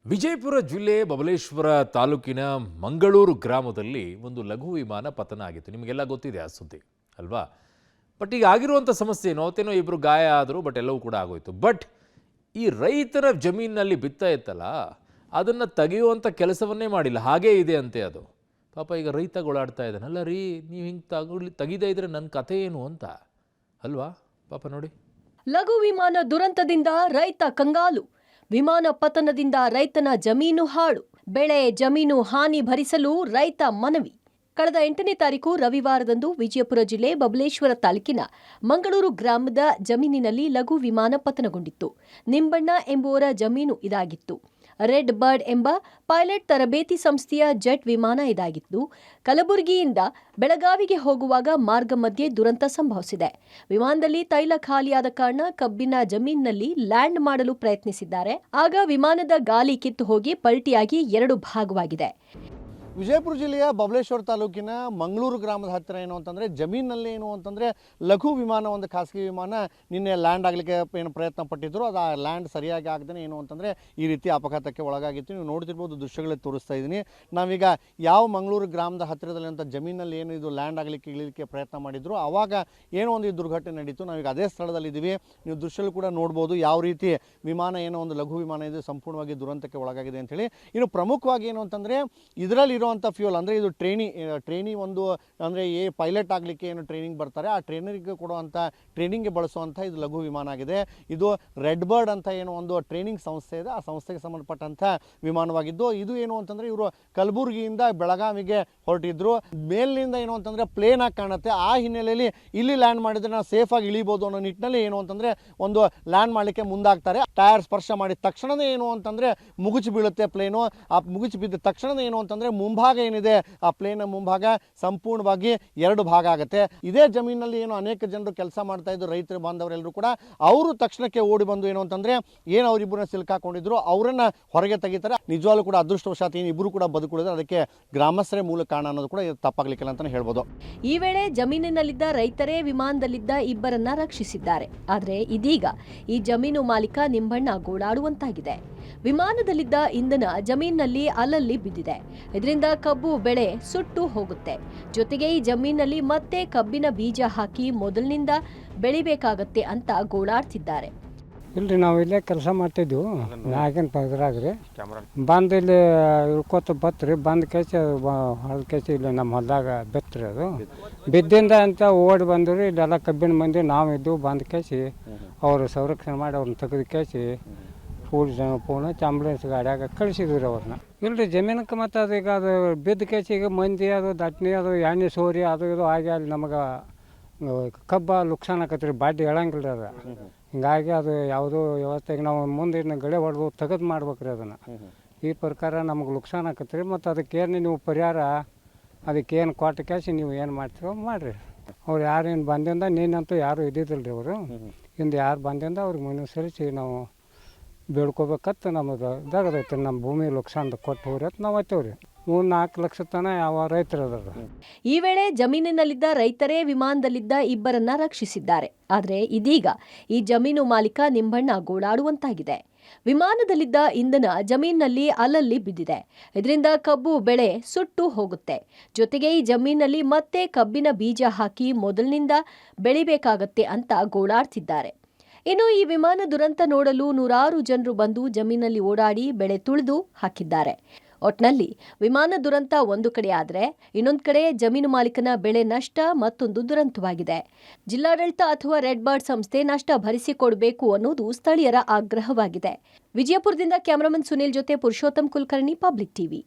ವಿಜಯಪುರ ಜಿಲ್ಲೆ ಬಬಲೇಶ್ವರ ತಾಲೂಕಿನ ಮಂಗಳೂರು ಗ್ರಾಮದಲ್ಲಿ ಒಂದು ಲಘು ವಿಮಾನ ಪತನ ಆಗಿತ್ತು. ನಿಮಗೆಲ್ಲ ಗೊತ್ತಿದೆ ಆ ಸುದ್ದಿ ಅಲ್ವಾ? ಬಟ್ ಈಗ ಆಗಿರುವಂಥ ಸಮಸ್ಯೆ ಏನೋ ಅವತ್ತೇನೋ ಇಬ್ಬರು ಗಾಯ ಆದರು, ಬಟ್ ಎಲ್ಲವೂ ಕೂಡ ಆಗೋಯ್ತು. ಬಟ್ ಈ ರೈತರ ಜಮೀನಿನಲ್ಲಿ ಬಿತ್ತ ಇತ್ತಲ್ಲ, ಅದನ್ನು ತೆಗೆಯುವಂಥ ಕೆಲಸವನ್ನೇ ಮಾಡಿಲ್ಲ, ಹಾಗೇ ಇದೆ ಅಂತೆ ಅದು. ಪಾಪ ಈಗ ರೈತ ಗೋಳಾಡ್ತಾ ಇದ್ದಾನಲ್ಲ, ರೀ ನೀವು ಹಿಂಗೆ ತೆಗಿದೇ ಇದ್ರೆ ನನ್ನ ಕಥೆ ಏನು ಅಂತ ಅಲ್ವಾ? ಪಾಪ ನೋಡಿ. ಲಘು ವಿಮಾನ ದುರಂತದಿಂದ ರೈತ ಕಂಗಾಲು. ವಿಮಾನ ಪತನದಿಂದ ರೈತನ ಜಮೀನು ಹಾಳು. ಬೆಳೆ ಜಮೀನು ಹಾನಿ ಭರಿಸಲು ರೈತ ಮನವಿ. ಕಳೆದ 8ನೇ ತಾರೀಕು ರವಿವಾರದಂದು ವಿಜಯಪುರ ಜಿಲ್ಲೆ ಬಬಲೇಶ್ವರ ತಾಲೂಕಿನ ಮಂಗಳೂರು ಗ್ರಾಮದ ಜಮೀನಿನಲ್ಲಿ ಲಘು ವಿಮಾನ ಪತನಗೊಂಡಿತ್ತು. ನಿಂಬಣ್ಣ ಎಂಬುವರ ಜಮೀನು ಇದಾಗಿತ್ತು. ರೆಡ್ ಬರ್ಡ್ ಎಂಬ ಪೈಲಟ್ ತರಬೇತಿ ಸಂಸ್ಥೆಯ ಜೆಟ್ ವಿಮಾನ ಇದಾಗಿದ್ದು, ಕಲಬುರಗಿಯಿಂದ ಬೆಳಗಾವಿಗೆ ಹೋಗುವಾಗ ಮಾರ್ಗ ಮಧ್ಯೆ ದುರಂತ ಸಂಭವಿಸಿದೆ. ವಿಮಾನದಲ್ಲಿ ತೈಲ ಖಾಲಿಯಾದ ಕಾರಣ ಕಬ್ಬಿನ ಜಮೀನಿನಲ್ಲಿ ಲ್ಯಾಂಡ್ ಮಾಡಲು ಪ್ರಯತ್ನಿಸಿದ್ದಾರೆ. ಆಗ ವಿಮಾನದ ಗಾಲಿ ಕಿತ್ತು ಹೋಗಿ ಪಲ್ಟಿಯಾಗಿ 2 ಭಾಗವಾಗಿದೆ. ವಿಜಯಪುರ ಜಿಲ್ಲೆಯ ಬಬಲೇಶ್ವರ ತಾಲೂಕಿನ ಮಂಗಳೂರು ಗ್ರಾಮದ ಹತ್ತಿರ ಏನು ಅಂತಂದರೆ ಜಮೀನಿನಲ್ಲಿ ಏನು ಅಂತಂದರೆ ಲಘು ವಿಮಾನ, ಒಂದು ಖಾಸಗಿ ವಿಮಾನ ನಿನ್ನೆ ಲ್ಯಾಂಡ್ ಆಗಲಿಕ್ಕೆ ಏನು ಪ್ರಯತ್ನ ಪಟ್ಟಿದ್ರು. ಅದು ಆ ಲ್ಯಾಂಡ್ ಸರಿಯಾಗಿ ಆಗದೇ ಏನು ಅಂತಂದರೆ ಈ ರೀತಿ ಅಪಘಾತಕ್ಕೆ ಒಳಗಾಗಿತ್ತು. ನೀವು ನೋಡ್ತಿರ್ಬೋದು, ದೃಶ್ಯಗಳಲ್ಲಿ ತೋರಿಸ್ತಾ ಇದ್ದೀನಿ. ನಾವೀಗ ಯಾವ ಮಂಗಳೂರು ಗ್ರಾಮದ ಹತ್ತಿರದಲ್ಲಿರುವಂಥ ಜಮೀನಲ್ಲಿ ಏನು ಇದು ಲ್ಯಾಂಡ್ ಆಗಲಿಕ್ಕೆ ಇಳಿಲಿಕ್ಕೆ ಪ್ರಯತ್ನ ಮಾಡಿದ್ರು, ಆವಾಗ ಏನೋ ಒಂದು ಈ ದುರ್ಘಟನೆ ನಡೀತು. ನಾವೀಗ ಅದೇ ಸ್ಥಳದಲ್ಲಿದ್ದೀವಿ. ನೀವು ದೃಶ್ಯಗಳು ಕೂಡ ನೋಡ್ಬೋದು ಯಾವ ರೀತಿ ವಿಮಾನ ಏನೋ ಒಂದು ಲಘು ವಿಮಾನ ಇದೆ ಸಂಪೂರ್ಣವಾಗಿ ದುರಂತಕ್ಕೆ ಒಳಗಾಗಿದೆ ಅಂಥೇಳಿ. ಇನ್ನು ಪ್ರಮುಖವಾಗಿ ಏನು ಅಂತಂದರೆ ಇದರಲ್ಲಿ ಫ್ಯೂಲ್ ಅಂದರೆ ಇದು ಟ್ರೈನಿ ಒಂದು ಅಂದರೆ ಪೈಲಟ್ ಆಗಲಿಕ್ಕೆ ಏನು ಟ್ರೈನಿಂಗ್ ಬರ್ತಾರೆ, ಆ ಟ್ರೈನರಿಗೆ ಕೊಡುವಂಥ ಟ್ರೈನಿಂಗ್ಗೆ ಬಳಸುವಂಥ ಇದು ಲಘು ವಿಮಾನ ಆಗಿದೆ. ಇದು ರೆಡ್ ಬರ್ಡ್ ಅಂತ ಏನು ಒಂದು ಟ್ರೈನಿಂಗ್ ಸಂಸ್ಥೆ ಇದೆ, ಆ ಸಂಸ್ಥೆಗೆ ಸಂಬಂಧಪಟ್ಟಂಥ ವಿಮಾನವಾಗಿದ್ದು, ಇದು ಏನು ಅಂತಂದರೆ ಇವರು ಕಲಬುರಗಿಯಿಂದ ಬೆಳಗಾವಿಗೆ ಹೊರಟಿದ್ರು. ಮೇಲಿನಿಂದ ಏನು ಅಂತಂದರೆ ಪ್ಲೇನ್ ಆಗಿ ಕಾಣುತ್ತೆ. ಆ ಹಿನ್ನೆಲೆಯಲ್ಲಿ ಇಲ್ಲಿ ಲ್ಯಾಂಡ್ ಮಾಡಿದರೆ ನಾವು ಸೇಫಾಗಿ ಇಳಿಬೋದು ಅನ್ನೋ ನಿಟ್ಟಿನಲ್ಲಿ ಏನು ಅಂತಂದರೆ ಒಂದು ಲ್ಯಾಂಡ್ ಮಾಡಲಿಕ್ಕೆ ಮುಂದಾಗ್ತಾರೆ. ಟೈರ್ ಸ್ಪರ್ಶ ಮಾಡಿದ ತಕ್ಷಣವೇ ಏನು ಅಂತಂದರೆ ಮುಗುಚಿ ಬೀಳುತ್ತೆ ಪ್ಲೇನು. ಆ ಮುಗುಚಿ ಬಿದ್ದ ತಕ್ಷಣವೇ ಏನು ಅಂತಂದರೆ ಮುಂಭಾಗ ಏನಿದೆ ಆ ಪ್ಲೇನ್ ಮುಂಭಾಗ ಸಂಪೂರ್ಣವಾಗಿ 2 ಭಾಗ ಆಗುತ್ತೆ. ಇದೇ ಜಮೀನಲ್ಲಿ ಏನು ಅನೇಕ ಜನರು ಕೆಲಸ ಮಾಡ್ತಾ ಇದ್ರು, ರೈತರ ಬಾಂಧವರೆಲ್ಲರೂ ಕೂಡ ಅವರು ತಕ್ಷಣಕ್ಕೆ ಓಡಿ ಬಂದು ಏನು ಅಂತಂದ್ರೆ ಏನು ಅವರಿಬ್ಬರನ್ನ ಸಿಲುಕಾಕೊಂಡಿದ್ರು ಅವರನ್ನ ಹೊರಗೆ ತೆಗಿತಾರೆ. ನಿಜವಾಗ್ಲೂ ಕೂಡ ಅದೃಷ್ಟವಶಾತ್ ಏನು ಇಬ್ಬರು ಕೂಡ ಬದುಕುಳಿದ್ರೆ ಅದಕ್ಕೆ ಗ್ರಾಮಸ್ಥರೇ ಮೂಲ ಕಾರಣ ಅನ್ನೋದು ಕೂಡ ತಪ್ಪಾಗ್ಲಿಕ್ಕಿಲ್ಲ ಅಂತಾನೆ ಹೇಳ್ಬೋದು. ಈ ವೇಳೆ ಜಮೀನಿನಲ್ಲಿದ್ದ ರೈತರೇ ವಿಮಾನದಲ್ಲಿದ್ದ ಇಬ್ಬರನ್ನ ರಕ್ಷಿಸಿದ್ದಾರೆ. ಆದರೆ ಇದೀಗ ಈ ಜಮೀನು ಮಾಲೀಕ ನಿಂಬಣ್ಣ ಗೋಳಾಡುವಂತಾಗಿದೆ. ವಿಮಾನದಲ್ಲಿದ್ದ ಇಂಧನ ಜಮೀನಿನಲ್ಲಿ ಅಲ್ಲಲ್ಲಿ ಬಿದ್ದಿದೆ. ಇದರಿಂದ ಕಬ್ಬು ಬೆಳೆ ಸುಟ್ಟು ಹೋಗುತ್ತೆ. ಜೊತೆಗೆ ಈ ಜಮೀನಲ್ಲಿ ಮತ್ತೆ ಕಬ್ಬಿನ ಬೀಜ ಹಾಕಿ ಮೊದಲಿನಿಂದ ಬೆಳಿಬೇಕಾಗತ್ತೆ ಅಂತ ಗೋಳಾಡ್ತಿದ್ದಾರೆ. ಇಲ್ರಿ, ನಾವು ಇಲ್ಲೇ ಕೆಲಸ ಮಾಡ್ತಿದ್ವು. ನಾಗೇನು ಪದ್ರಾಗ್ರಿ ಬಂದು ಇಲ್ಲಿ ಇಳ್ಕೊತ ಬತ್ರಿ. ಬಂದು ಕೇಸಿ ಹೊಲದ ಕೇಸಿ ಇಲ್ಲಿ ನಮ್ಮ ಹೊಲದಾಗ ಬೆತ್ರಿ. ಅದು ಬಿದ್ದಿಂದ ಅಂತ ಓಡಿ ಬಂದ್ರಿ. ಇಲ್ಲೆಲ್ಲ ಕಬ್ಬಿನ ಮಂದಿ ನಾವಿದ್ದು ಬಂದು ಕೇಸಿ ಅವರು ಸಂರಕ್ಷಣೆ ಮಾಡಿ ಅವ್ರನ್ನ ತೆಗೆದು ಕೇಸಿ ಪೂರ್ಣ ಆಂಬುಲೆನ್ಸ್ ಗಾಡಿಯಾಗ ಕಳಿಸಿದ್ವಿ ರೀ ಅವ್ರನ್ನ. ಇಲ್ರಿ, ಜಮೀನಕ್ಕೆ ಮತ್ತು ಅದು ಈಗ ಅದು ಬಿದ್ದ ಕೇಸಿಗೆ ಮಂದಿ ಅದು ದಟ್ನಿ ಅದು ಎಣ್ಣೆ ಸೋರಿ ಅದು ಇದು ಆಗಿ ಅಲ್ಲಿ ನಮಗೆ ಕಬ್ಬ ಲುಕ್ಸಾನ್ ಆಕತ್ರಿ. ಬಾಡಿ ಹೇಳಂಗಿಲ್ಲ ಅದು. ಹಿಂಗಾಗಿ ಅದು ಯಾವುದೋ ವ್ಯವಸ್ಥೆಗೆ ನಾವು ಮುಂದೆ ಇನ್ನು ಗಳೆ ಹೊಡೆದು ತೆಗೆದು ಮಾಡ್ಬೇಕ್ರಿ ಅದನ್ನು. ಈ ಪ್ರಕಾರ ನಮಗೆ ಲುಕ್ಸಾನ್ ಆಕತ್ರಿ. ಮತ್ತು ಅದಕ್ಕೇನು ನೀವು ಪರಿಹಾರ ಅದಕ್ಕೇನು ಕೊಟ್ಟ ಕೇಸಿ ನೀವು ಏನು ಮಾಡ್ತೀರೋ ಮಾಡಿರಿ. ಅವ್ರು ಯಾರೇನು ಬಂದಿಂದ ನೀನಂತೂ ಯಾರು ಇದ್ದಿದ್ದಿಲ್ಲ ರೀ. ಅವರು ಇಂದು ಯಾರು ಬಂದಿಂದ ಅವ್ರಿಗೆ ಮನಸ್ಸರಿಸಿ ನಾವು ಬೇಡ್ಕೋಬೇಕತ್ತು. ನಮಗೆ ಇದಾಗದೈತೆ, ನಮ್ಮ ಭೂಮಿ ಲುಕ್ಸಾನ್ ಕೊಟ್ಟು ಹೋಗ್ರಿ ಅಂತ ನಾವು ಹತ್ತೇವ್ರಿ. 3-4 ಲಕ್ಷ ತನ ಯಾವ ರೈತರು ಅದಾರ. ಈ ವೇಳೆ ಜಮೀನಿನಲ್ಲಿದ್ದ ರೈತರೇ ವಿಮಾನದಲ್ಲಿದ್ದ ಇಬ್ಬರನ್ನ ರಕ್ಷಿಸಿದ್ದಾರೆ. ಆದರೆ ಇದೀಗ ಈ ಜಮೀನು ಮಾಲೀಕ ನಿಂಬಣ್ಣ ಗೋಳಾಡುವಂತಾಗಿದೆ. ವಿಮಾನದಲ್ಲಿದ್ದ ಇಂಧನ ಜಮೀನಿನಲ್ಲಿ ಅಲ್ಲಲ್ಲಿ ಬಿದ್ದಿದೆ. ಇದರಿಂದ ಕಬ್ಬು ಬೆಳೆ ಸುಟ್ಟು ಹೋಗುತ್ತೆ. ಜೊತೆಗೆ ಈ ಜಮೀನಲ್ಲಿ ಮತ್ತೆ ಕಬ್ಬಿನ ಬೀಜ ಹಾಕಿ ಮೊದಲಿನಿಂದ ಬೆಳಿಬೇಕಾಗತ್ತೆ ಅಂತ ಗೋಳಾಡ್ತಿದ್ದಾರೆ. ಇನ್ನು ಈ ವಿಮಾನ ದುರಂತ ನೋಡಲು ನೂರಾರು ಜನರು ಬಂದು ಜಮೀನಲ್ಲಿ ಓಡಾಡಿ ಬೆಳೆ ತುಳಿದು ಹಾಕಿದ್ದಾರೆ. ಒಟ್ನಲ್ಲಿ ವಿಮಾನ ದುರಂತ ಒಂದು ಕಡೆ ಆದರೆ ಇನ್ನೊಂದು ಕಡೆ ಜಮೀನು ಮಾಲೀಕನ ಬೆಳೆ ನಷ್ಟ ಮತ್ತೊಂದು ದುರಂತವಾಗಿದೆ. ಜಿಲ್ಲಾಡಳಿತ ಅಥವಾ ರೆಡ್ ಬರ್ಡ್ ಸಂಸ್ಥೆ ನಷ್ಟ ಭರಿಸಿಕೊಡಬೇಕು ಅನ್ನೋದು ಸ್ಥಳೀಯರ ಆಗ್ರಹವಾಗಿದೆ. ವಿಜಯಪುರದಿಂದ ಕ್ಯಾಮರಾಮನ್ ಸುನಿಲ್ ಜೊತೆ ಪುರುಷೋತ್ತಮ್ ಕುಲಕರ್ಣಿ, ಪಬ್ಲಿಕ್ ಟಿವಿ.